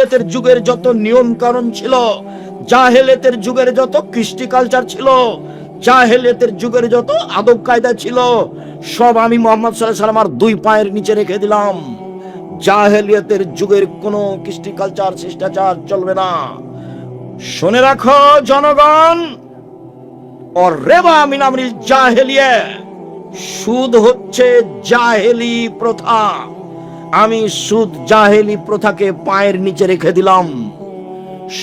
জাহেলিয়াতের যুগের যত নিয়ম কানুন ছিল, জাহেলিয়াতের যুগের যত কৃষ্টি কালচার ছিল, জাহেলিয়াতের যুগের যত আদব কায়দা ছিল, সব আমি মুহাম্মদ সাল্লাল্লাহু আলাইহি ওয়াসাল্লামের 2 পায়ের নিচে রেখে দিলাম। জাহেলিয়াতের যুগের কোনো কৃষ্টি কালচার শিষ্টাচার চলবে না। শুনে রাখো জনগণ, और रेबा मिन আমরিল জাহেলিয়া, সুদ হচ্ছে জাহেলি প্রথা। আমি সুদ জাহেলি প্রথাকে পায়ের নিচে রেখে দিলাম।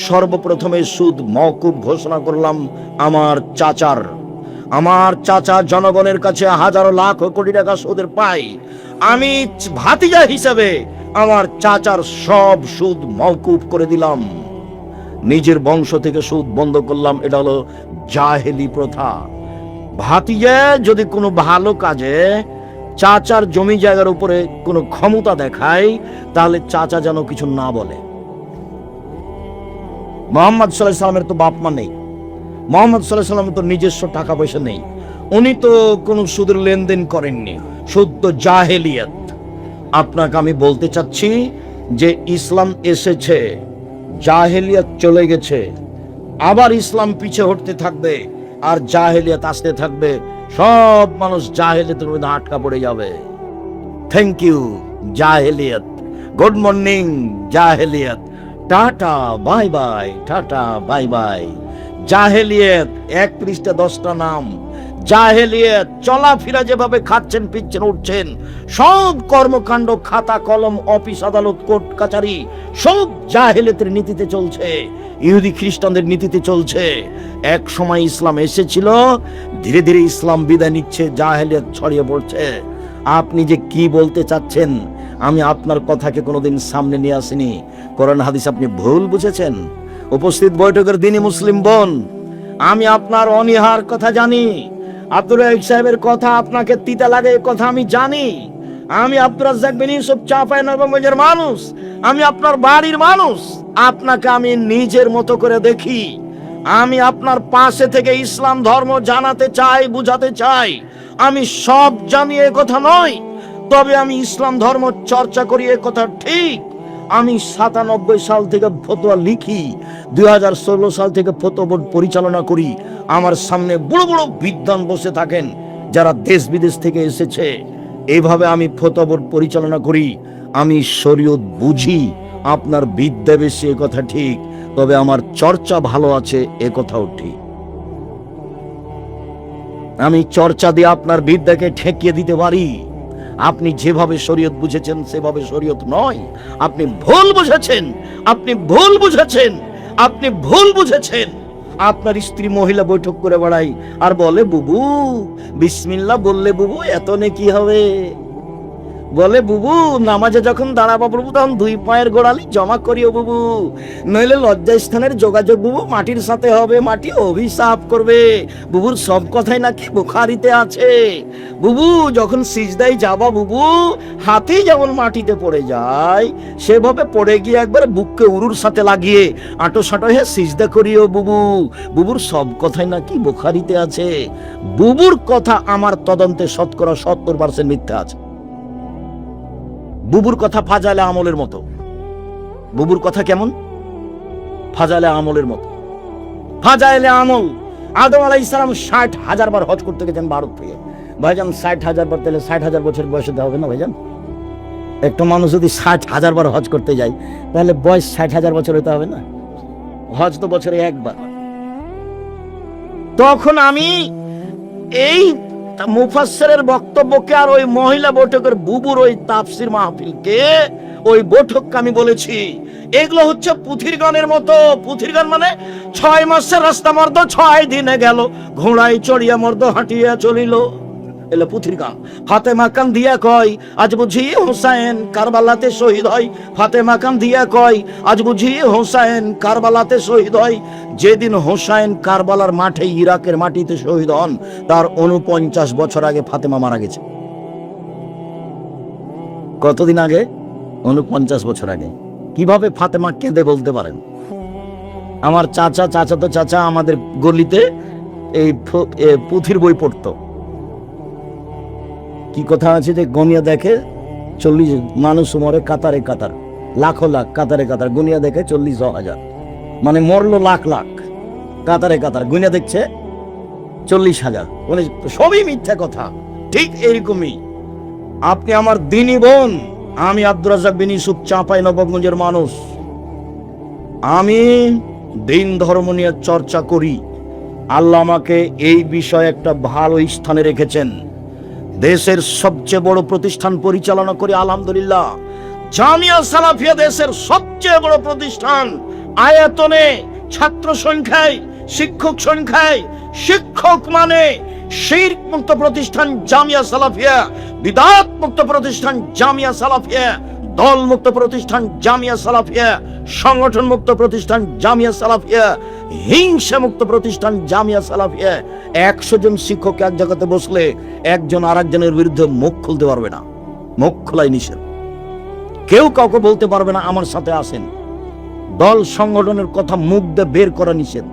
সর্বপ্রথমে সুদ মওকুফ ঘোষণা করলাম আমার চাচার। আমার চাচা জনগণের কাছে হাজারো লাখ কোটি টাকা সুদের পায়। আমি ভাতিজা হিসেবে আমার চাচার সব সুদ মওকুফ করে দিলাম। নিজের বংশ থেকে সুদ বন্ধ করলাম। এটা হলো জাহেলি প্রথা। ভাতিজা যদি কোনো ভালো কাজে চাচার জমি জায়গার উপরে কোনো ক্ষমতা দেখায়, তাহলে চাচা যেন কিছু না বলে। মুহাম্মদ সাল্লাল্লাহু আলাইহি ওয়াসাল্লামের তো বাপ মা নেই, মুহাম্মদ সাল্লাল্লাহু আলাইহি ওয়াসাল্লামের তো নিজস্ব টাকা পয়সা নেই, উনি তো কোনো সুদের লেনদেন করেননি, শুদ্ধ জাহেলিয়াত। আপনাকে আমি বলতে চাচ্ছি যে ইসলাম এসেছে, জাহেলিয়াত চলে গেছে, আবার ইসলাম পিছে হটতে থাকবে আর জাহেলিয়াত আসতে থাকবে। সব মানুষ জাহেলিয়াতের মধ্যে আটকা পড়ে যাবে। থ্যাংক ইউ জাহেলিয়াত, গুড মর্নিং জাহেলিয়াত, টাটা বাই বাই, টাটা বাই বাই। জাহেলিয়াত 1 পৃষ্ঠা 10টা নাম। জাহেলিয়াত চলাফেরা যেভাবে খাচ্ছেন, পিচ্ছেন, উঠছেন, সব কর্মকাণ্ড, খাতা কলম, অফিস আদালত, কোর্ট কাচারি, সব জাহেলিয়াতের নীতিতে চলছে, ইহুদি খ্রিস্টানদের নীতিতে চলছে। এক সময় ইসলাম এসেছিল, ধীরে ধীরে ইসলাম বিদায় নিচ্ছে, জাহেলিয়াত ছড়িয়ে পড়ছে। আপনি যে কি বলতে চাচ্ছেন, আমি আপনার কথাকে কোনোদিন সামনে নিয়ে আসিনি। কোরআন হাদিস আপনি ভুল বুঝেছেন। উপস্থিত বৈঠকের দিনই মুসলিম বোন, আমি আপনার অনীহার কথা জানি, আব্দুর রাজ্জাক সাহেবের কথা আপনাকে তিতা লাগে, এই কথা আমি জানি। আমি আব্দুর রাজ্জাক বিন ইউসুফ চাঁপাইনবাবগঞ্জের মানুষ, আমি আপনার বাড়ির মানুষ, আপনাকে আমি নিজের মতো করে দেখি। আমি আপনার পাশে থেকে ইসলাম ধর্ম জানাতে চাই, বুঝাতে চাই। আমি সব জানি এ কথা নয়, তবে আমি ইসলাম ধর্ম চর্চা করি এ কথা ঠিক। আমি 97 সাল থেকে ফতোয়া লিখি, 2016 সাল থেকে ফতোয়া বোর্ড পরিচালনা করি। আমার সামনে বড় বড় বিদ্বান বসে থাকেন যারা দেশ বিদেশ থেকে এসেছে। এইভাবে আমি ফতোয়া বোর্ড পরিচালনা করি। আমি শরীয়ত বুঝি। আপনার বিদ্যা বেশি এ কথা ঠিক, তবে আমার চর্চা ভালো আছে এ কথাও ঠিক। আমি চর্চা দিয়ে আপনার বিদ্যাকে ঠেকিয়ে দিতে পারি। আপনি যেভাবে শরীয়ত বুঝেছেন সেভাবে শরীয়ত নয়। আপনি ভুল বুঝেছেন, আপনি ভুল বুঝেছেন, আপনি ভুল বুঝেছেন। আপনার স্ত্রী মহিলা বৈঠক করে বেড়াই আর বলে, বুবু বিসমিল্লাহ বললে বুবু এত নেকি হবে। বলে, বুবু নামাজে যখন দাঁড়াবো বুবু তখন 2 পায়ের গোড়ালি জমা করিও বুবু, নইলে লজ্জা স্থানের যোগাযোগ বুবু মাটির সাথে হবে, মাটি অভিশাপ করবে। বুবুর সব কথাই নাকি বুখারীতে আছে। বুবু যখন সিজদায় যাবা বুবু, হাতি যেমন মাটিতে পড়ে যায় সেভাবে পড়ে গিয়ে একবার বুককে উরুর সাথে লাগিয়ে আঁটো সাঁটো হয়ে সিজদা করিও বুবু। বুবুর সব কথাই নাকি বুখারীতে আছে। বুবুর কথা আমার তদন্তে 70% মিথ্যা আছে। বুবুর কথা ফাজালে আমলের মতো। বুবুর কথা কেমন? ফাজালে আমলের মতো। ফাজালে আমল, আদম আলাইহিস সালাম 60,000 বার হজ করতে গেছেন ভারত থেকে। ভাইজান 60,000 বার, তাহলে 60,000 বছর বয়সে দেওয়া হবে না ভাইজান? একটা মানুষ যদি 60,000 বার হজ করতে যায়, তাহলে বয়স 60,000 বছর হতে হবে না? হজ তো বছরে একবার। তখন আমি এই মুফাসসিরের বক্তব্যকে আর ওই মহিলা বৈঠকের বুবুর ওই তাফসীর মাহফিলকে, ওই বৈঠককে আমি বলেছি এগুলো হচ্ছে পুথির গানের মতো। পুথির গান মানে 6 মাসের রাস্তা মর্দ 6 দিনে গেল, ঘোড়ায় চড়িয়া মর্দ হাঁটিয়া চলিল, এলো পুথির গান। ফাতেমা কান দিয়া কয় আজ বুঝি হোসেন কারবালাতে শহীদ হয়। ফাতেমা কান দিয়া কয় আজ বুঝি হোসেন কারবালাতে শহীদ হয়। যেদিন হোসেন কারবালার মাঠে ইরাকের মাটিতে শহীদ হন, তার 49 বছর আগে ফাতেমা মারা গেছে। কতদিন আগে? 49 বছর আগে। কিভাবে ফাতেমা কেঁদে বলতে পারেন? আমার চাচাতো চাচা আমাদের গলিতে এই পুথির বই পড়তো। কি কথা আছে যে গমিয়া দেখে 40 মানুষ মরে কাতারে কাতার। লাখো লাখ, কাতারে কাতার, গুনিয়া দেখে 40,000, মানে মরলো লাখ লাখ, কাতারে কাতার গুনিয়া দেখছে 40,000, মানে সবই মিথ্যা কথা। ঠিক এরকমই আপনি আমার দিনী বোন, আমি আব্দুর রাজ্জাক বিন ইউসুফ, চাঁপাইনবাবগঞ্জের মানুষ। আমি দিন ধর্ম নিয়ে চর্চা করি। আল্লাহ আমাকে এই বিষয়ে একটা ভালো স্থানে রেখেছেন। দেশের সবচেয়ে বড় প্রতিষ্ঠান পরিচালনা করি আলহামদুলিল্লাহ। জামিয়া সালাফিয়া দেশের সবচেয়ে বড় প্রতিষ্ঠান, আয়তনে, ছাত্র সংখ্যায়, শিক্ষক সংখ্যায়। শিক্ষক মানে শিরক মুক্ত প্রতিষ্ঠান জামিয়া সালাফিয়া, বিদআত মুক্ত প্রতিষ্ঠান জামিয়া সালাফিয়া, দল মুক্ত প্রতিষ্ঠান জামিয়া সালাফিয়া, সংগঠন মুক্ত প্রতিষ্ঠান জামিয়া সালাফিয়া, হিংসা মুক্ত প্রতিষ্ঠান জামিয়া সালাফিয়া। 100 জন শিক্ষক এক জায়গাতে বসলে একজন আরেকজনের বিরুদ্ধে মুখ খুলতে পারবে না, মুখ খোলাই নিষেধ। কেউ কাউকে বলতে পারবে না আমার সাথে আসেন। দল সংগঠনের কথা মুখ দিয়ে বের করা নিষেধ।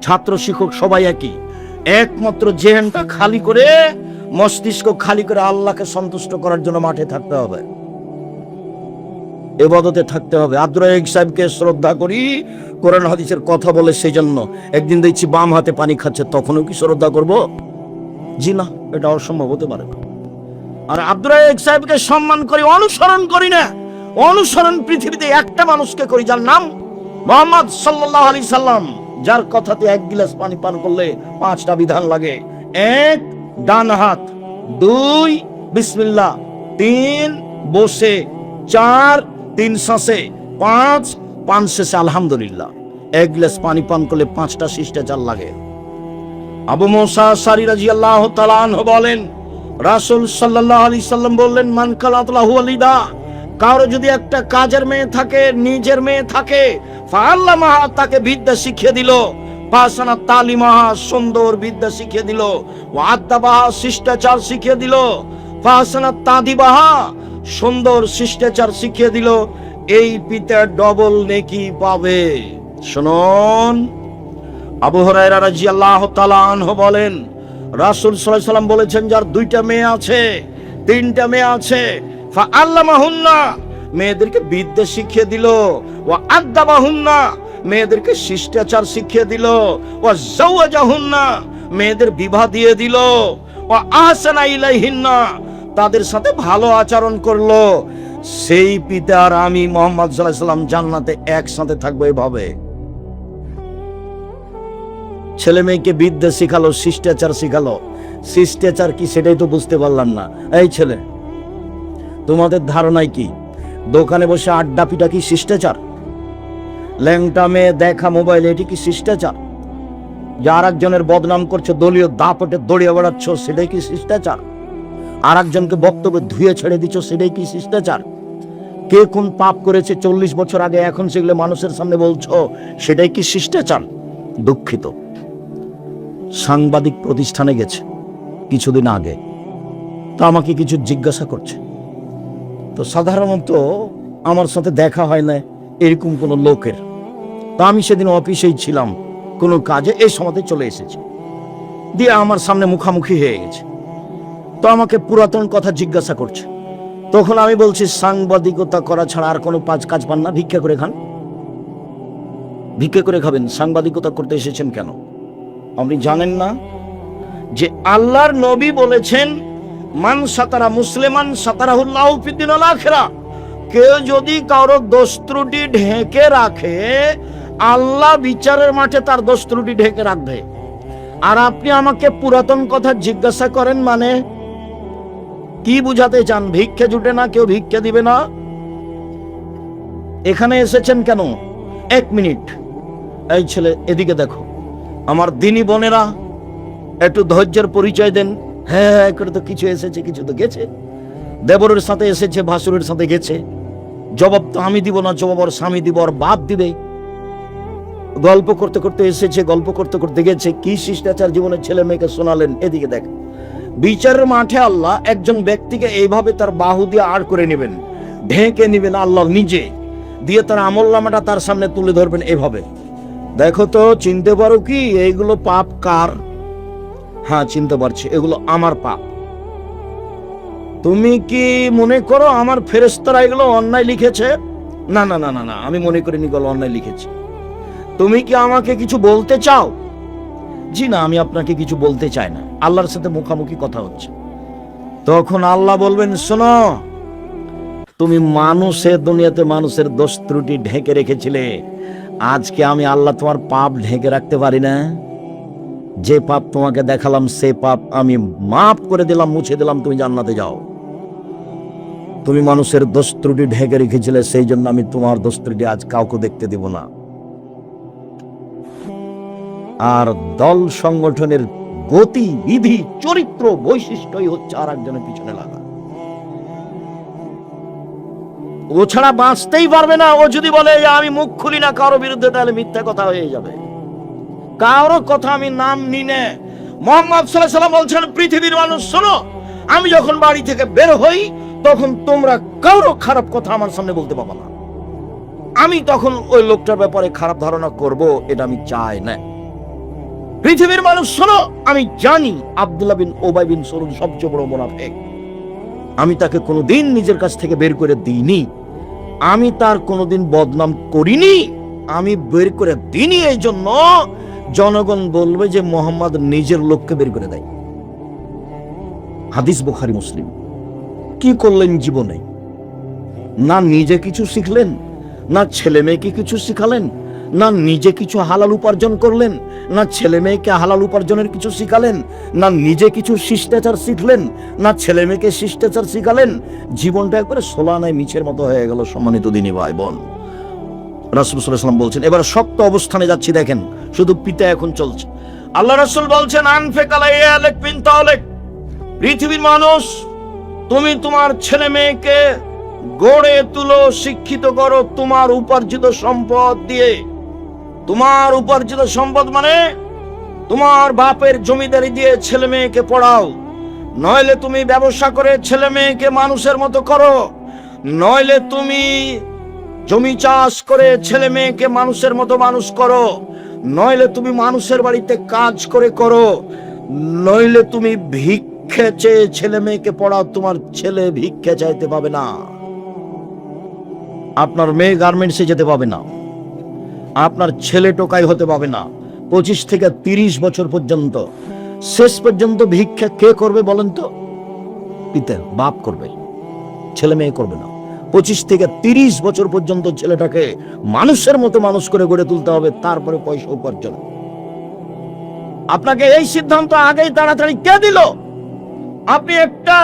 ছাত্র শিক্ষক সবাই একই, একমাত্র জেহেনটা খালি করে, মস্তিষ্ক খালি করে আল্লাহকে সন্তুষ্ট করার জন্য মাঠে থাকতে হবে, ইবাদতে থাকতে হবে। আব্দুর রাজ্জাক সাহেবকে শ্রদ্ধা করি, কোরআন হাদিসের কথা বলে, সেই জন্য। একদিন দেখছি বাম হাতে পানি খাচ্ছে, তখনও কি শ্রদ্ধা করব? জি না, এটা অসম্ভব হতে পারে না। আর আব্দুর রাজ্জাক সাহেবকে সম্মান করি, অনুসরণ করি না। অনুসরণ পৃথিবীতে একটা মানুষকে করি, যার নাম মুহাম্মদ সাল্লাল্লাহু আলাইহি সাল্লাম, যার কথাতে 1 গিলাস পানি পান করলে 5টা বিধান লাগে। 1 ডান হাত, 2 বিসমিল্লাহ, 3 বসে, 4 3 শ্বাসে, 5 পান শেষে আলহামদুলিল্লাহ। 1 গ্লাস পানি পান করলে 5টা শিষ্টাচার লাগে। আবু মুসা আশআরী রাদিয়াল্লাহু তাআলা আনহু বলেন, রাসূল সাল্লাল্লাহু আলাইহি সাল্লাম বললেন, মান কালাত লাহু ওয়ালিদা, কারো যদি একটা কাজের মেয়ে থাকে, নিজের মেয়ে থাকে, ফাআল্লামাহা, তাকে বিদ্যা শিখিয়ে দিল, ফাসানা তালিমাহা, সুন্দর বিদ্যা শিখিয়ে দিল, ওয়া আদাবাহা, শিষ্টাচার শিখিয়ে দিল, ফাসানা তাদিবাহা, সুন্দর শিষ্টাচার শিখিয়ে দিল, এই পিতা ডবল নেকি পাবে। শুনুন, আবু হুরায়রা রাদিয়াল্লাহু তাআলা আনহু বলেন, রাসূল সাল্লাল্লাহু আলাইহি সাল্লাম বলেছেন, যার 2টা মেয়ে আছে, 3টা মেয়ে আছে, ফাআল্লামাহুন্না, মেয়েদেরকে বিদ্যা শিখিয়ে দিল, ওয়া আদাবাহুন্না, মেয়েদেরকে শিষ্টাচার শিখিয়ে দিল, ওয়া যাওয়াজাহুন্না, মেয়েদের বিবাহ দিয়ে দিল, ওয়া আহসানা ইলাইহিন্না, তাদের সাথে ভালো আচরণ করলো, সেই পিতার আমি মুহাম্মদ সাল্লাল্লাহু আলাইহি সাল্লাম জান্নাতে একসাথে থাকবো। এভাবে ছেলে মেয়েকে বিদ্যা শিখালো, শিষ্টাচার শিখালো। শিষ্টাচার কি সেটাই তো বুঝতে পারলাম না। এই ছেলে, তোমাদের ধারণায় কি দোকানে বসে আড্ডা পিটা কি শিষ্টাচার? ল্যাংটা মেয়ে দেখা মোবাইলে, এটি কি শিষ্টাচার? যে আর একজনের বদনাম করছো, দলীয় দাপটে দড়িয়ে বেড়াচ্ছ, সেটাই কি শিষ্টাচার? আর একজনকে বক্তব্য ধুয়ে ছেড়ে দিচ্ছ, সেটাই কি শিষ্টাচার? কে কোন পাপ করেছে 40 বছর আগে, এখন সেগুলো মানুষের সামনে বলছো, সেটাই কি শিষ্টাচার? দুঃখিত। সাংবাদিক প্রতিষ্ঠানে গেছে কিছুদিন আগে, তো আমাকে কিছু জিজ্ঞাসা করছে। তো সাধারণত আমার সাথে দেখা হয় না এরকম কোনো লোকের। তো আমি সেদিন অফিসেই ছিলাম, কোনো কাজে, এই সময়তে চলে এসেছি, দিয়ে আমার সামনে মুখামুখি হয়ে গেছে। তো আমাকে পুরাতন কথা জিজ্ঞাসা করছে। তখন আমি বলছি, সাংবাদিকতা করা ছাড়া আর কোনো কাজ পান না, ভিক্ষা করে খান। ভিক্ষা করে খাবেন, সাংবাদিকতা করতে এসেছেন কেন? আপনি জানেন না যে আল্লাহর নবী বলেছেন, মান সাতারা মুসলিমান সাতারাহুল্লাহু ফিদ-দুনিয়া ওয়াল আখিরা, কেউ যদি কারো দোষ ত্রুটি ঢেকে রাখে, আল্লাহ বিচারের মাঠে তার দোষ ত্রুটি ঢেকে রাখবে। আর আপনি আমাকে পুরাতন কথা জিজ্ঞাসা করেন, মানে কি বুঝাতে চান? ভিক্ষা জুটে না, কেউ ভিক্ষা দিবে না? এখানে এসেছেন কেন? 1 মিনিট, এই ছেলে এদিকে দেখো। আমার দিনী বোনেরা, একটু ধৈর্যের পরিচয় দেন। হ্যাঁ করে তো কিছু এসেছে, কিছু তো গেছে। দেবরের সাথে এসেছে, ভাসুরের সাথে গেছে। জবাব তো আমি দিব না, জবাব ওর স্বামী দিব, ওর বাপ দিবে। গল্প করতে করতে এসেছে, গল্প করতে করতে গেছে। কি শিষ্টাচার জীবনের ছেলে মেয়েকে শোনালেন? এদিকে দেখ। বিচারের মাঠে আল্লাহ একজন ব্যক্তিকে এইভাবে তার বাহু দিয়ে আড় করে নেবেন, ঢেকে নেবেন আল্লাহ নিজে, দিয়ে তার আমলনামাটা তার সামনে তুলে ধরবেন এভাবে। দেখো তো, চিনতে পারো কি এইগুলো পাপ কার? হ্যাঁ চিনতে পারছি, এগুলো আমার পাপ। তুমি কি মনে করো আমার ফেরেশতারা এগুলো অন্যায় লিখেছে? না না না না না, আমি মনে করিনি এগুলো অন্যায় লিখেছে। তুমি কি আমাকে কিছু বলতে চাও? জি না, আমি আপনাকে কিছু বলতে চাই না। আল্লাহর সাথে মুখামুখি কথা হচ্ছে। তখন আল্লাহ বলবেন, শোনো, তুমি মানুষের দুনিয়াতে মানুষের দোষ ত্রুটি ঢেকে রেখেছিলে, আজকে আমি আল্লাহ তোমার পাপ ঢেকে রাখতে পারি না? যে পাপ তোমাকে দেখালাম সে পাপ আমি মাফ করে দিলাম, মুছে দিলাম, তুমি জান্নাতে যাও। তুমি মানুষের দোষ ত্রুটি ঢেকে রেখেছিলে, সেই জন্য আমি তোমার দোষ ত্রুটি আজ কাউকে দেখতে দেব না। আর দল সংগঠনের গতি বিধি চরিত্র বৈশিষ্ট্যই হচ্ছে আর একজনের পিছনে লাগা। ও ছাড়া বাঁচতেই পারবে না। ও যদি বলে আমি মুখ খুলি না কারো বিরুদ্ধে, তাহলে মিথ্যা কথা হয়ে যাবে। কারো কথা আমি নাম নি না। মুহাম্মদ সাল্লাল্লাহু আলাইহি ওয়াসাল্লাম বলছেন, পৃথিবীর মানুষ শোনো, আমি যখন বাড়ি থেকে বের হই তখন তোমরা কারো খারাপ কথা আমার সামনে বলতে পারবে না। আমি তখন ওই লোকটার ব্যাপারে খারাপ ধারণা করব, এটা আমি চাই না। পৃথিবীর মানুষ শোনো, আমি জানি আব্দুল্লাহ বিন উবাই বিন সলুল সবচেয়ে বড় মুনাফিক। আমি তাকে কোনোদিন নিজের কাছ থেকে বের করে দিইনি, আমি তার কোনোদিন বদনাম করিনি, আমি বের করে দিইনি। এই জন্য জনগণ বলবে যে মোহাম্মদ নিজের লোককে বের করে দেয়। হাদিস বুখারী মুসলিম। কি করলেন জীবনে? না নিজে কিছু শিখলেন, না ছেলে মেয়েকে কিছু শিখালেন, না নিজে কিছু হালাল উপার্জন করলেন, না ছেলে মেয়েকে হালাল উপার্জনের কিছু শিখালেন, না নিজে কিছু শিষ্টাচার শিখলেন, না ছেলে মেয়েকে শিষ্টাচার শিখালেন। জীবনটা একবারে সোলানায় মিছের মতো হয়ে গেল। সম্মানিত দিনী ভাই বোন, রাসূল সাল্লাল্লাহু আলাইহি ওয়াসাল্লাম বলছেন, এবার শক্ত অবস্থানে যাচ্ছি, দেখেন শুধু পিতা এখন চলছে। আল্লাহ রাসূল বলছেন, আনফিক আলাইয়া আলাক বিন তাওলিক, পৃথিবীর মানুষ, তুমি তোমার ছেলে মেয়েকে গড়ে তুলো, শিক্ষিত করো তোমার উপার্জিত সম্পদ দিয়ে। তোমার উপার্জিত সম্পদ মানে তোমার বাপের জমিদারি দিয়ে ছেলে মেয়েকে পড়াও, নইলে তুমি ব্যবসা করে ছেলে মেয়েকে মানুষের মতো করো, নইলে তুমি জমি চাষ করে ছেলে মেয়েকে মানুষের মতো মানুষ করো, নইলে তুমি মানুষের বাড়িতে কাজ করে করো, নইলে তুমি ভিক্ষে চেয়ে ছেলে মেয়েকে পড়াও। তোমার ছেলে ভিক্ষে চাইতে পাবে না, আপনার মেয়ে গার্মেন্টসে যেতে পাবে না, আপনার ছেলে টোকাই হতে পাবে না। 25 থেকে 30 বছর পর্যন্ত, শেষ পর্যন্ত ভিক্ষা কে করবে বলেন তো? পিতা, বাপ করবে, ছেলে মেয়ে করবে না। 25 থেকে 30 বছর পর্যন্ত ছেলেটাকে মানুষের মতো মানুষ করে গড়ে তুলতে হবে, তারপরে পয়সা উপার্জন। আপনাকে এই সিদ্ধান্ত আগেই তাড়াতাড়ি কে দিল? আপনি একটা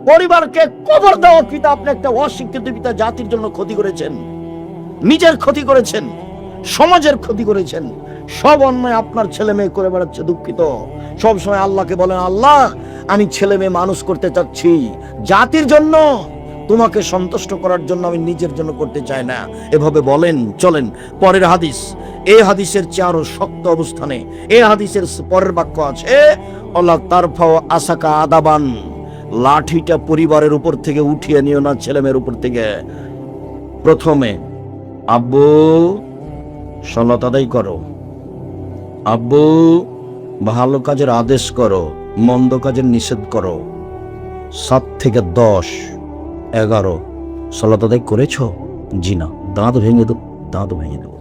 পরিবারকে কবর দেওয়া পিতা, আপনি একটা অশিক্ষিত পিতা, জাতির জন্য ক্ষতি করেছেন, নিজের ক্ষতি করেছেন, সমাজের ক্ষতি করেছেন। সব অন্যায় আপনার ছেলে মেয়ে করে বেড়াচ্ছে। দুঃখিত, সব সময় আল্লাহকে বলেন, আল্লাহ আমি ছেলে মেয়ে মানুষ করতে চাচ্ছি জাতির জন্য, তোমাকে সন্তুষ্ট করার জন্য, আমি নিজের জন্য করতে চাই না। এভাবে বলেন, চলেন। পরের হাদিস, এই হাদিসের চেয়ে আরো শক্ত অবস্থানে এই হাদিসের পরের বাক্য আছে, আল্লাহ তারফাও আসাকা আদাবান, লাঠিটা পরিবারের উপর থেকে উঠিয়ে নিও না ছেলে মেয়ের উপর থেকে। প্রথমে আব্বু সালাত আদায় করো, আব্বু ভালো কাজের আদেশ করো, মন্দ কাজের নিষেধ করো। 7 থেকে 10, 11 সালাত আদায় করেছো? জি না। দাঁত ভেঙে দেবো, দাঁত ভেঙে দেবো,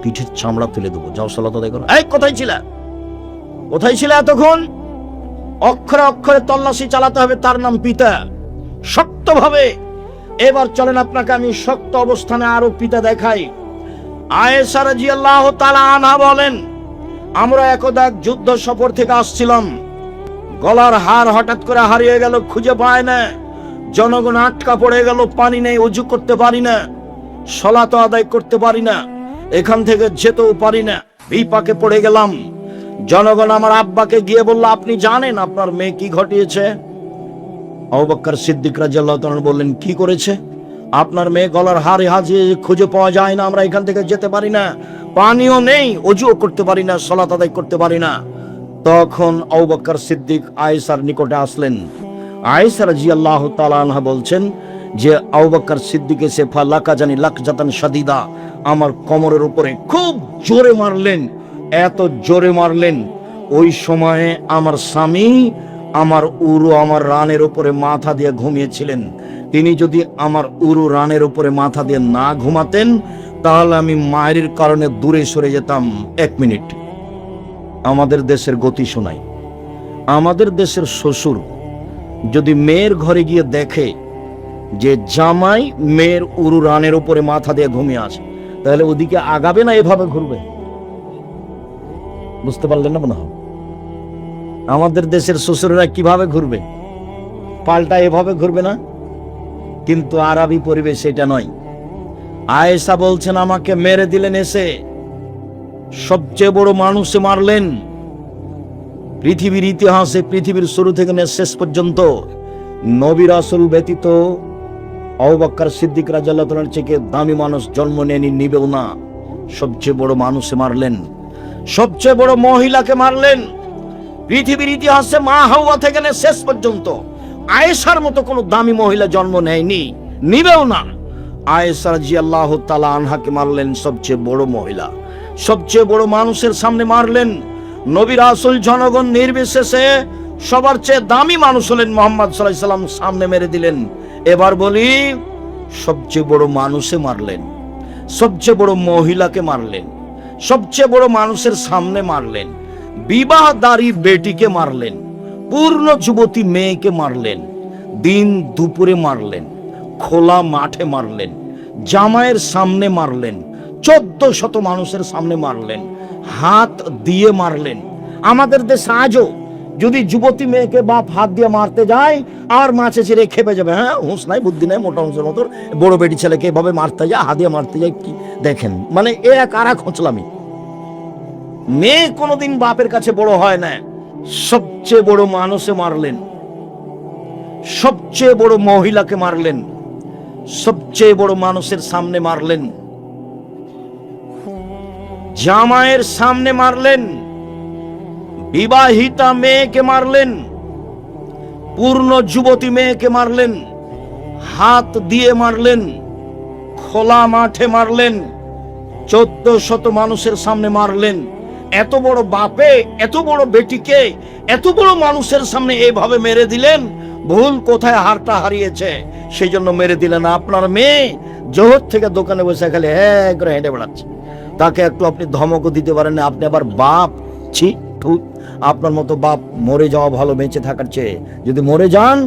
পিঠের চামড়া তুলে দেবো, যাও সালাত আদায় করো। এই কোথায় ছিলে, কোথায় ছিলে এতক্ষণ? অক্ষরে অক্ষরে তল্লাশি চালাতে হবে, তার নাম পিতা। শক্তভাবে এবার চলেন, আপনাকে আমি শক্ত অবস্থানে আরো পিতা দেখাই। আয়েশা রাদিয়াল্লাহু তাআলা আনহা বলেন, আমরা একদা যুদ্ধ সফর থেকে আসছিলাম, গলার হার হঠাৎ করে হারিয়ে গেল, খুঁজে পায় না, জনগণ আটকা পড়ে গেল, পানি নেই, ওযু করতে পারি না, সালাত আদায় করতে পারি না, এখান থেকে যেতেও পারি না, বিপাকে পড়ে গেলাম। জনগণ আমার আব্বাকে গিয়ে বলল, আপনি জানেন আপনার মেয়ে কি ঘটিয়েছে? আবু বকর সিদ্দিক রাদিয়াল্লাহু তাআলা বললেন, কি করেছে? আপনার মেয়ে গলার হারে হাজিয়ে খুঁজে পাওয়া যায় না, আমরা এখান থেকে যেতে পারি না, পানিও নেই, ওযুও করতে পারি না, সালাত আদায় করতে পারি না। তখন আবু বকর সিদ্দিক আয়েশার নিকটে আসলেন। আয়েশা রাদিয়াল্লাহু তাআলা আনহা বলছেন যে আবু বকর সিদ্দিক এসে ফালাকা জানি লাকজাতান শাদীদা, আমার কোমরের উপরে খুব জোরে মারলেন, এত জোরে মারলেন, ওই সময়ে আমার স্বামী আমার উরু আমার রানের উপরে মাথা দিয়ে ঘুমিয়েছিলেন। তিনি যদি আমার উরু রানের উপরে মাথা দিয়ে না ঘুমাতেন তাহলে আমি মায়ের কারণে দূরে সরে যেতাম। 1 মিনিট, আমাদের দেশের গতি শোনাই। আমাদের দেশের শ্বশুর যদি মেয়ের ঘরে গিয়ে দেখে যে জামাই মেয়ের উরু রানের উপরে মাথা দিয়ে ঘুমিয়ে আছে, তাহলে ওদিকে আগাবে না এভাবে ঘুরবে? বুঝতে পারলেন না মনে হয়? আমাদের দেশের শ্বশুরেরা কিভাবে ঘুরবে? পাল্টা এভাবে ঘুরবে না? কিন্তু আরবি পরিবেশ এটা নয়। আয়েশা বলছেন, আমাকে মেরে দিলেন, এসে সবচেয়ে বড় মানুষে মারলেন। পৃথিবীর ইতিহাসে, পৃথিবীর শুরু থেকে শেষ পর্যন্ত নবী রাসূল ব্যতীত আবু বকর সিদ্দিক রাদিয়াল্লাহু তাআলার থেকে দামি মানুষ জন্ম নেয়নি, নিবেও না। সবচেয়ে বড় মানুষে মারলেন, সবচেয়ে বড় মহিলাকে মারলেন। পৃথিবীর ইতিহাসে মা হাওয়া থেকে শেষ পর্যন্ত আয়েশার মতো কোনো দামি মহিলা জন্ম নেয়নি, নিবেও না। আয়েশা রাদিয়াল্লাহু তাআলা আনহাকে মারলেন, সবচেয়ে বড় মহিলা, সবচেয়ে বড় মানুষের সামনে মারলেন। নবী রাসূল জনগণ নির্বিশেষে সবার চেয়ে দামি মানুষ হলেন মুহাম্মদ সাল্লাল্লাহু আলাইহি সাল্লাম, সামনে মেরে দিলেন। এবার বলি, সবচেয়ে বড় মানুষে মারলেন, সবচেয়ে বড় মহিলাকে মারলেন, সবচেয়ে বড় মানুষের সামনে মারলেন। বিবাহদারী বেটিকে মারলেন, পূর্ণ যুবতী মেয়েকে মারলেন, দিন দুপুরে মারলেন, খোলা মাঠে মারলেন, জামাইয়ের সামনে মারলেন, 1400 মানুষের সামনে মারলেন, হাত দিয়ে মারলেন। আমাদের দেশে আজও যদি যুবতী মেয়েকে বাপ হাত দিয়ে মারতে যায় আর মাছে ছেড়ে খেপে যাবে, হ্যাঁ হুঁশ নাই বুদ্ধি নাই, মোটা হুঁসের মতো বড় বেটি ছেলেকে এভাবে মারতে যায়, হাত দিয়ে মারতে যায়, কি দেখেন, মানে এ এক আর এক খোঁচলামি। মেয়ে কোনোদিন বাপের কাছে বড় হয় না। সবচেয়ে বড় মানুষে মারলেন, সবচেয়ে বড় মহিলাকে মারলেন, সবচেয়ে বড় মানুষের সামনে মারলেন, জামাইয়ের সামনে মারলেন, বিবাহিতা মেয়েকে মারলেন, পূর্ণ যুবতী মেয়েকে মারলেন, হাত দিয়ে মারলেন, খোলা মাঠে মারলেন, 1400 মানুষের সামনে মারলেন। এত বড় বাপে এত বড় বেটিকে এত বড় মানুষের সামনে এইভাবে মেরে দিলেন। ভুল কোথায় হারটা হারিয়েছে সেই জন্য মেরে দিলেন। আপনার মেয়ে জোহর থেকে দোকানে বসে খালি হ্যাঁ করে হেঁটে বেড়াচ্ছে, তাকে একটু আপনি ধমকও দিতে পারেন না। আপনি আবার বাপ, ছি ঠুট, আপনার মতো বাপ মরে যাওয়া ভালো বেঁচে থাকার চেয়ে। যদি মরে যান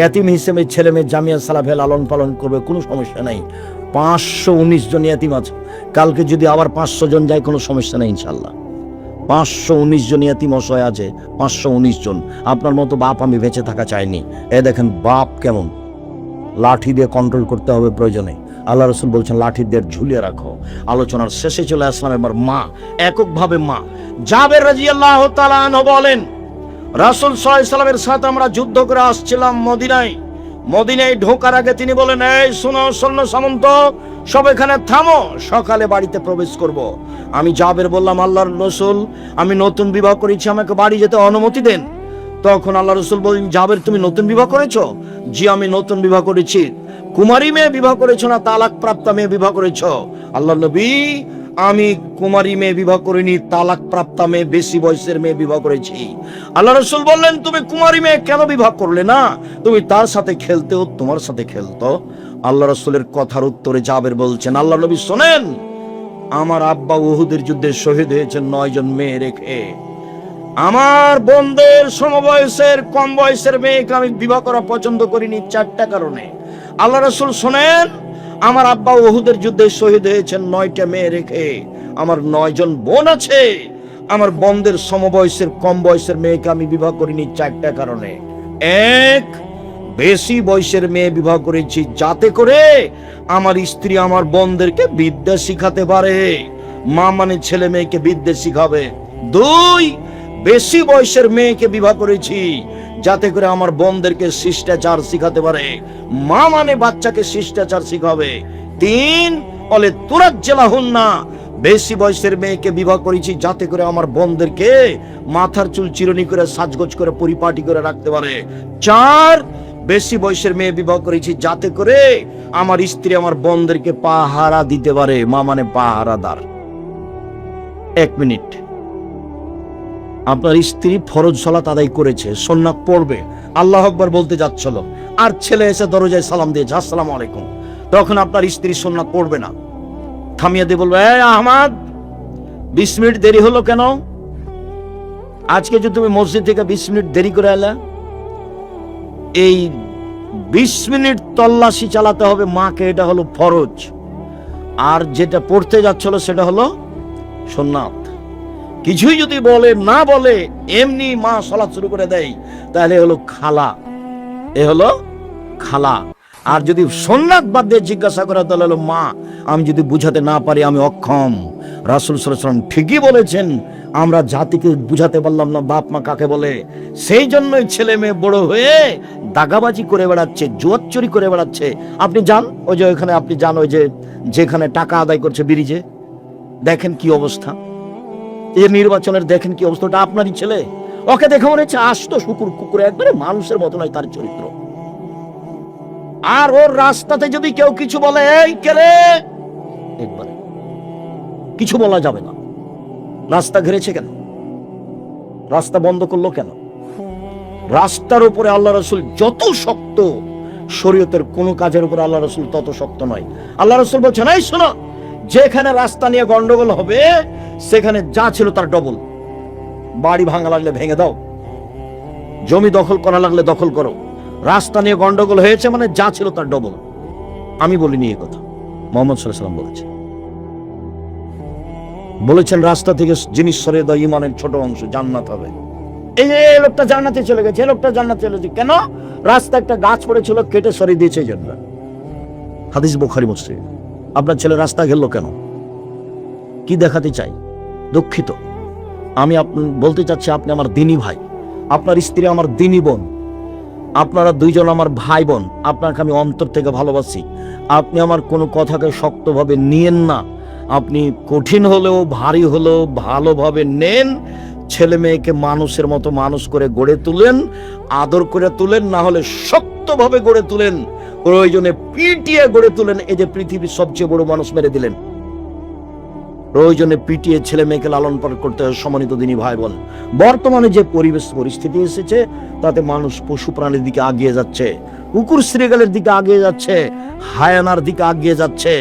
এতিম হিসেবে ছেলে মেয়ে জামিয়া সালাফে লালন পালন করবে, কোনো সমস্যা নাই। 519 জন এতিম আছে, কালকে যদি আবার 500 জন যায় কোনো সমস্যা নেই ইনশাল্লাহ। 519 জন এতিম অসহায় আছে, 519 জন। আপনার মতো বাপ আমি বেঁচে থাকা চাইনি। এ দেখেন বাপ কেমন, লাঠি দিয়ে কন্ট্রোল করতে হবে প্রয়োজনে। আল্লাহ রাসূল বলছেন লাঠি দিয়ে ঝুলিয়ে রাখো। আলোচনার শেষে চলে আসলাম এবার মা, এককভাবে মা। জাবের রাদিয়াল্লাহু তাআলা আনহু বলেন, রাসূল সাল্লাল্লাহু আলাইহি সাল্লামের সাথে আমরা যুদ্ধ করে আসছিলাম মদিনায়। মদিনায় ঢোকার আগে তিনি বলেন, এই শোনো সৈন্য সামন্ত, সব এখানে থামো, সকালে বাড়িতে প্রবেশ করব। আমি জাবের বললাম, আল্লাহর রাসূল আমি নতুন বিবাহ করেছি, আমাকে বাড়ি যেতে অনুমতি দেন। তখন আল্লাহ রাসূল বলেন, জাবের তুমি নতুন বিবাহ করেছো? জি আমি নতুন বিবাহ করেছি। কুমারী মেয়ে বিবাহ করেছো না তালাক প্রাপ্তা মেয়ে বিবাহ করেছো? আল্লাহ নবী, আমি কুমারী মেয়ে বিবাহ করিনি, তালাক প্রাপ্তা মেয়ে, বেশি বয়সের মেয়ে বিবাহ করেছি। আল্লাহ রাসূল বললেন, তুমি কুমারী মেয়ে কেন বিবাহ করলে না? তুমি তার সাথে খেলতেও, তোমার সাথে খেলতো। আল্লাহ রাসূলের কথার উত্তরে জাবের বলছেন, আল্লাহ নবী শোনেন, আমার আব্বা উহুদের যুদ্ধে শহীদ হয়েছেন 9 জন মেয়ে রেখে। আমার বোনদের সমবয়সের কম বয়সের মেয়েকে আমি বিবাহ করা পছন্দ করিনি 4টা কারণে। আল্লাহ রাসূল শোনেন, আমার আব্বা উহুদের যুদ্ধে শহীদ হয়েছেন 9টা মেয়ে রেখে। আমার 9 জন বোন আছে, আমার বোনদের সমবয়সের কম বয়সের মেয়েকে আমি বিবাহ করিনি 4টা কারণে। এক, বেশি বয়সের মেয়ে বিবাহ করেছি যাতে করে আমার স্ত্রী আমার বোনদেরকে বিদ্যা শিখাতে পারে, মা মানে ছেলে মেয়েকে বিদ্যা শিখাবে। 2, বেশি বয়সের মেয়েকে বিবাহ করেছি যাতে করে আমার বোনদেরকে শিষ্টাচার শিখাতে পারে, মা মানে বাচ্চাকে শিষ্টাচার শিখাবে। 3, বলে তুরাজ্জালাহুন্না, বেশি বয়সের মেয়েকে বিবাহ করেছি যাতে করে আমার বোনদেরকে মাথার চুল চিরুনি করে সাজগোজ করে পরিপাটি করে রাখতে পারে। 4, বেশি বয়সের মেয়ে বিবাহ করেছি যাতে করে আমার স্ত্রী আমার বোনদেরকে পাহারা দিতে পারে, মা মানে পাহারাদার। 1 মিনিট, আপনার স্ত্রী ফরজ সালাত আদায় করেছে, সুন্নাত পড়বে, আল্লাহু আকবার বলতে যাচ্ছিল, আর ছেলে এসে দরজায় সালাম দিয়েছে, আসসালামু আলাইকুম, তখন আপনার স্ত্রী সুন্নাত পড়বে না, থামিয়ে দিয়ে বলবে, এই আহমদ, 20 মিনিট দেরি হলো কেন? আজকে যে তুমি মসজিদ থেকে 20 মিনিট দেরি করে এলে, এই 20 মিনিট তল্লাশি চালাতে হবে মাকে, এটা হলো ফরজ, আর যেটা পড়তে যাচ্ছিল সেটা হলো সুন্নাত। কিছুই যদি বলে না বলে এমনি মা সালাত শুরু করে দেয়, তাহলে হলো খালা, এ হলো খালা। আর যদি সুন্নাত বাদ দিয়ে জিজ্ঞাসা করে, তাহলে হলো মা, আমি যদি বুঝাতে না পারি আমি অক্ষম। রাসূল সাল্লাল্লাহু আলাইহি ওয়াসাল্লাম ঠিকই বলেছেন, আমরা জাতিকে বুঝাতে পারলাম না বাপ মা কাকে বলে, সেই জন্যই ছেলে মেয়ে বড় হয়ে দাগাবাজি করে বেড়াচ্ছে, জুয়াচুরি করে বেড়াচ্ছে। আপনি যান ওই যে ওইখানে, আপনি যান ওই যে যেখানে টাকা আদায় করছে ব্রিজে, দেখেন কি অবস্থা, এই নির্বাচনের দেখেন কি অবস্থা, ওটা আপনারই ছেলে, ওকে দেখে মনে হচ্ছে আসতো শুকুর কুকুর, একবারে মানুষের মতো নয় তার চরিত্র। আর ওর রাস্তাতে যদি কেউ কিছু বলে, এই কেরে, একবারে কিছু বলা যাবে না। রাস্তা ঘিরেছে কেন? রাস্তা বন্ধ করলো কেন? রাস্তার উপরে আল্লাহ রাসূল যত শক্ত, শরীয়তের কোন কাজের উপরে আল্লাহ রাসূল তত শক্ত নয়। আল্লাহ রাসূল বলছেন, এই শোনো, যেখানে রাস্তা নিয়ে গন্ডগোল হবে সেখানে যা ছিল তার ডবল। বাড়ি ভাঙা লাগলে ভেঙে দাও, জমি দখল করা লাগলে দখল করো, রাস্তা নিয়ে গন্ডগোল হয়েছে মানে যা ছিল তার ডবল। আমি বলিনি এই কথা, মুহাম্মদ সাল্লাল্লাহু আলাইহি ওয়াসাল্লাম বলেছেন রাস্তা থেকে জিনিস সরিয়ে দাও, ঈমানের ছোট অংশ, জান্নাত হবে। এই যে লোকটা জান্নাতে চলে গেছে, এই লোকটা জান্নাতে চলে গেছে কেন? রাস্তা একটা গাছ পড়েছিল, কেটে সরিয়ে দিয়েছে এই জন্য। হাদিস বুখারী মুসলিম। আপনার ছেলে রাস্তা ঘেরলো কেন? কি দেখাতে চাই? দুঃখিত, আমি বলতে চাচ্ছি, আপনি আমার দিনী ভাই, আপনার স্ত্রী আমার দিনী বোন, আপনারা দুইজন আমার ভাই বোন, আপনাকে আমি অন্তর থেকে ভালোবাসি। আপনি আমার কোনো কথাকে শক্তভাবে নিয়েন না, আপনি কঠিন হলেও ভারী হলেও ভালোভাবে নেন, ছেলে মেয়েকে মানুষের মতো মানুষ করে গড়ে তুলেন, আদর করে তুলেন, না হলে শক্তভাবে গড়ে তুলেন, প্রয়োজনে পিটিয়ে গড়ে তুলেন। এই যে পৃথিবীর সবচেয়ে বড় মানুষ মেরে দিলেন, প্রয়োজনে পিটিয়ে ছেলে মেয়েকে লালন পালন করতে হয়। সম্মানিত দিনী ভাই বোন, বর্তমানে যে পরিবেশ পরিস্থিতি এসেছে তাতে মানুষ পশু প্রাণীর দিকে আগিয়ে যাচ্ছে, কুকুর শ্রীগালের দিকে আগিয়ে যাচ্ছে, হায়ানার দিকে আগিয়ে যাচ্ছে।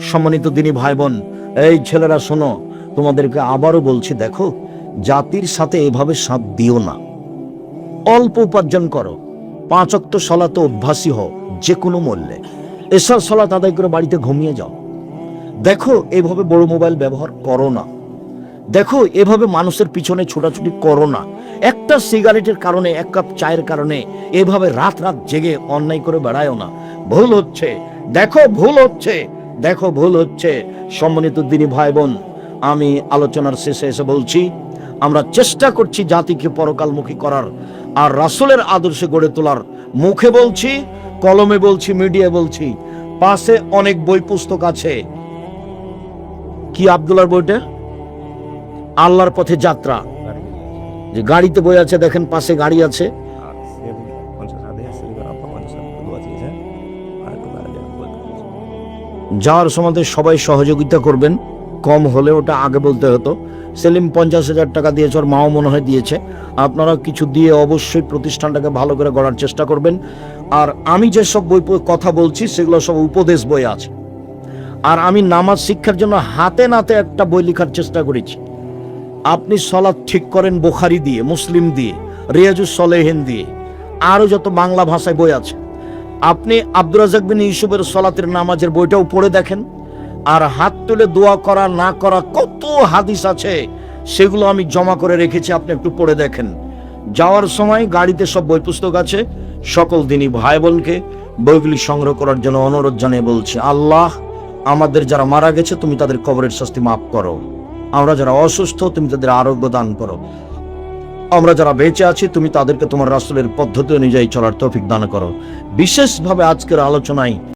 সম্মানিত দিনী ভাই বোন, এই ছেলেরা শোনো, তোমাদেরকে আবারও বলছি, দেখো, জাতির সাথে এভাবে সাথ দিও না, অল্প উপার্জন করো, 5 ওয়াক্ত সালাতে অভ্যাসী হও যে কোনো মূল্যে, এশার সালাত আদায় করে বাড়িতে ঘুমিয়ে যাও। দেখো, এভাবে বড় মোবাইল ব্যবহার করো না, দেখো এভাবে মানুষের পিছনে ছোটাছুটি করো না, একটা সিগারেটের কারণে, এক কাপ চায়ের কারণে এভাবে রাত রাত জেগে অন্যায় করে বেড়ায়ও না। ভুল হচ্ছে, দেখো ভুল হচ্ছে, দেখো ভুল হচ্ছে। সম্মানিত দিনী ভাই বোন, আমি আলোচনার শেষে এসে বলছি, আমরা চেষ্টা করছি জাতিকে পরকালমুখী করার আর রাসূলের আদর্শে গড়ে তোলার। মুখে বলছি, কলমে বলছি, মিডিয়া বলছি, পাশে অনেক বই পুস্তক আছে। কি আব্দুল্লাহর বইটা? আল্লাহর পথে যাত্রা, যে গাড়িতে বই আছে, দেখেন পাশে গাড়ি আছে। যাওয়ার সময় সবাই সহযোগিতা করবেন, কম হলে ওটা আগে বলতে হতো। সেলিম 50,000 টাকা দিয়েছে, ওর মাও মনে হয় দিয়েছে। আপনারা কিছু দিয়ে অবশ্যই প্রতিষ্ঠানটাকে ভালো করে গড়ার চেষ্টা করবেন। আর আমি যেসব বই কথা বলছি সেগুলো সব উপদেশ বই আছে। আর আমি নামাজ শিক্ষার জন্য হাতে নাতে একটা বই লেখার চেষ্টা করেছি। আপনি সালাত ঠিক করেন বুখারী দিয়ে, মুসলিম দিয়ে, রিয়াজুস সলেহিন দিয়ে, আরো যত বাংলা ভাষায় বই আছে। আপনি আব্দুর রাজ্জাক বিন ইউসুফের সালাতের নামাজের বইটাও পড়ে দেখেন। আর হাত তুলে দোয়া করা না করা কত হাদিস আছে, সেগুলো আমি জমা করে রেখেছি, আপনি একটু পড়ে দেখেন। যাওয়ার সময় গাড়িতে সব বই পুস্তক আছে। সকল দিনী ভাই বোনকে বইগুলি সংগ্রহ করার জন্য অনুরোধ জানিয়ে বলছি, আল্লাহ আমাদের যারা মারা গেছে তুমি তাদের কবরের শাস্তি মাফ করো, আমরা যারা অসুস্থ তুমি তাদের আরোগ্য দান করো, আমরা যারা বেঁচে আছি তুমি তাদেরকে তোমার রাসূলের পদ্ধতি অনুযায়ী চলার তৌফিক দান করো। বিশেষভাবে আজকের আলোচনায়